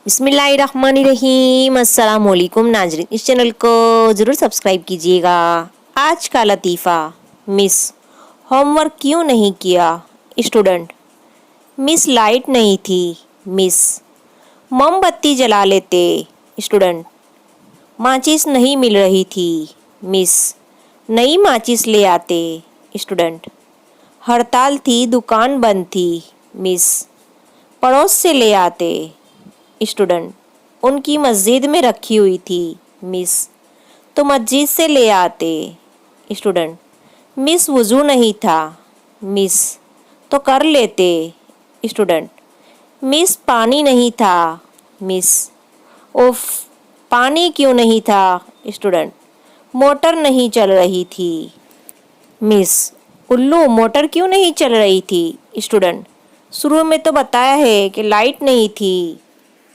बिस्मिल्लाहिर्रहमानिर्रहीम। अस्सलाम वालेकुम नाज़रीन, इस चैनल को ज़रूर सब्सक्राइब कीजिएगा। आज का लतीफ़ा। मिस, होमवर्क क्यों नहीं किया? स्टूडेंट, मिस लाइट नहीं थी। मिस, मोमबत्ती जला लेते। स्टूडेंट, माचिस नहीं मिल रही थी। मिस, नई माचिस ले आते। स्टूडेंट, हड़ताल थी, दुकान बंद थी। मिस, पड़ोस से ले आते। स्टूडेंट, उनकी मस्जिद में रखी हुई थी। मिस, तो मस्जिद से ले आते। स्टूडेंट, मिस वुज़ू नहीं था। मिस, तो कर लेते। स्टूडेंट, मिस पानी नहीं था। मिस, उफ, पानी क्यों नहीं था? स्टूडेंट, मोटर नहीं चल रही थी। मिस, उल्लू, मोटर क्यों नहीं चल रही थी? स्टूडेंट, शुरू में तो बताया है कि लाइट नहीं थी।